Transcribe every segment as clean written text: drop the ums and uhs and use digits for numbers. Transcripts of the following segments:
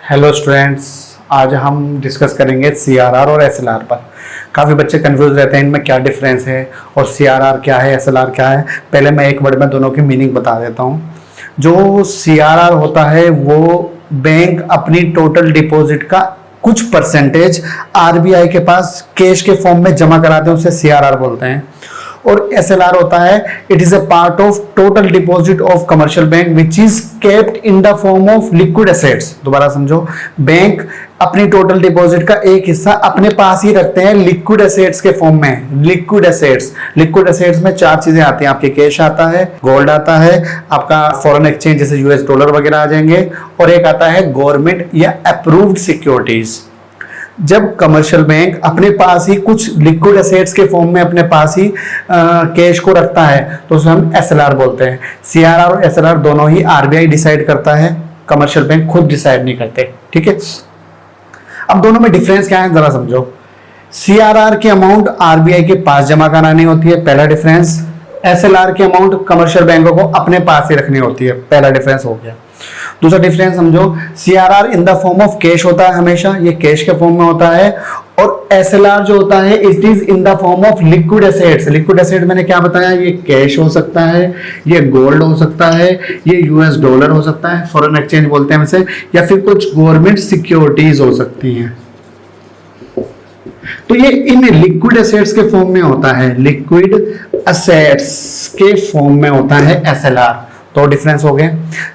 Hello students, आज हम discuss करेंगे सीआरआर और एसएलआर पर। काफ़ी बच्चे कंफ्यूज रहते हैं इनमें क्या डिफरेंस है और सीआरआर क्या है, एसएलआर क्या है। पहले मैं एक वर्ड में दोनों की मीनिंग बता देता हूँ। जो सीआरआर होता है वो बैंक अपनी टोटल डिपॉजिट का कुछ परसेंटेज आरबीआई के पास कैश के फॉर्म में जमा कराते हैं, उसे सीआरआर बोलते हैं। और एसएलआर होता है it is a part of total deposit of commercial bank which is kept in the form of liquid assets. दोबारा समझो, बैंक अपनी टोटल डिपॉजिट का एक हिस्सा अपने पास ही रखते हैं लिक्विड एसेट्स के फॉर्म में। लिक्विड एसेट्स में चार चीजें आती हैं आपके, कैश आता है, गोल्ड आता है, आपका फॉरेन एक्सचेंज जैसे यूएस डॉलर वगैरह आ जाएंगे, और एक आता है गवर्नमेंट या अप्रूव्ड सिक्योरिटीज। जब कमर्शियल बैंक अपने पास ही कुछ लिक्विड एसेट्स के फॉर्म में अपने पास ही कैश को रखता है तो उसे हम एसएलआर बोलते हैं। सीआरआर और एसएलआर दोनों ही आरबीआई डिसाइड करता है, कमर्शियल बैंक खुद डिसाइड नहीं करते। ठीक है, अब दोनों में डिफरेंस क्या है जरा समझो। सीआरआर की अमाउंट आरबीआई के पास जमा करानी होती है, पहला डिफरेंस। एसएलआर की अमाउंट कमर्शियल बैंकों को अपने पास ही रखनी होती है, पहला डिफरेंस हो गया। दूसरा डिफरेंस समझो, CRR in the form of cash होता है, हमेशा ये कैश के फॉर्म में होता है, और एसएलआर जो होता है it is in the form of liquid assets. Liquid asset मैंने क्या बताया, ये कैश हो सकता है, ये गोल्ड हो सकता है, ये यूएस डॉलर हो सकता है, फॉरेन एक्सचेंज बोलते हैं वैसे, या फिर कुछ गवर्नमेंट सिक्योरिटीज हो सकती हैं। तो ये इन लिक्विड एसेट्स के फॉर्म में होता है, लिक्विड एसेट्स के फॉर्म में होता है एसएलआर। तो डिफरेंस हो गए।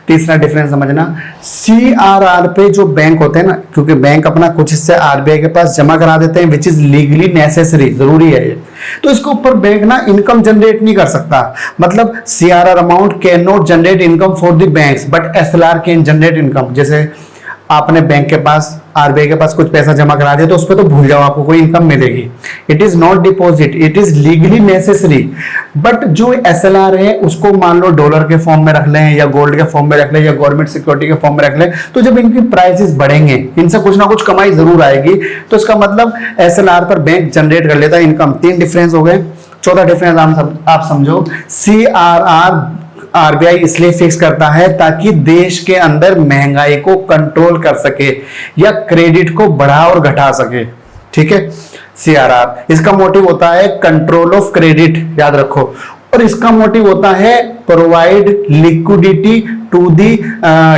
तीसरा डिफरेंस समझना, सीआरआर पे जो बैंक होते हैं ना, क्योंकि बैंक अपना कुछ हिस्से आरबीआई के पास जमा करा देते हैं विच इज लीगली नेसेसरी, जरूरी है ये, तो इसके ऊपर बैंक ना इनकम जनरेट नहीं कर सकता। मतलब CRR amount can not generate income for the banks but SLR can generate income. जैसे आपने बैंक के पास, आरबीआई के पास कुछ पैसा जमा करा दिया तो उस पर तो भूल जाओ, आपको कोई इनकम मिलेगी। It is not deposit, it is legally necessary. But जो एसएलआर है उसको मान लो डॉलर के फॉर्म में रख लें, या गोल्ड के फॉर्म में रख लें, या गवर्नमेंट सिक्योरिटी के फॉर्म में रख लें, तो जब इनकी प्राइसेस बढ़ेंगे, इनसे कुछ ना कुछ कमाई जरूर आएगी, तो इसका मतलब एसएलआर पर बैंक जनरेट कर लेता है इनकम। तीन डिफरेंस हो गए। चौथा डिफरेंस आप समझो, सीआरआर आरबीआई इसलिए फिक्स करता है ताकि देश के अंदर महंगाई को कंट्रोल कर सके या क्रेडिट को बढ़ा और घटा सके। ठीक है, सीआरआर इसका मोटिव होता है कंट्रोल ऑफ क्रेडिट, याद रखो, और इसका मोटिव होता है provide liquidity to the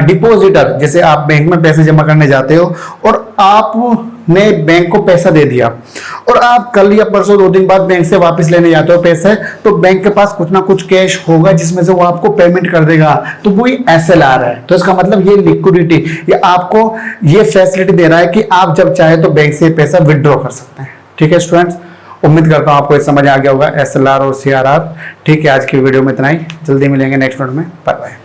depositor. जैसे आप बैंक में पैसे जमा करने जाते हो और आपने बैंक को पैसा दे दिया, और आप कल या परसों 2 दिन बाद बैंक से वापस लेने जाते हो पैसे, तो बैंक के पास कुछ ना कुछ कैश होगा जिसमें से वो आपको पेमेंट कर देगा, तो वो एसएलआर है। तो इसका मतलब ये लिक्विडिटी, ये आपको ये फैसिलिटी दे रहा है कि आप जब चाहे तो बैंक से पैसा विड्रॉ कर सकते हैं। ठीक है स्टूडेंट्स, उम्मीद करता हूं आपको ये समझ आ गया होगा एसएलआर और सीआरआर। ठीक है, आज की वीडियो में इतना ही, जल्दी मिलेंगे नेक्स्ट वीडियो में। Bye bye.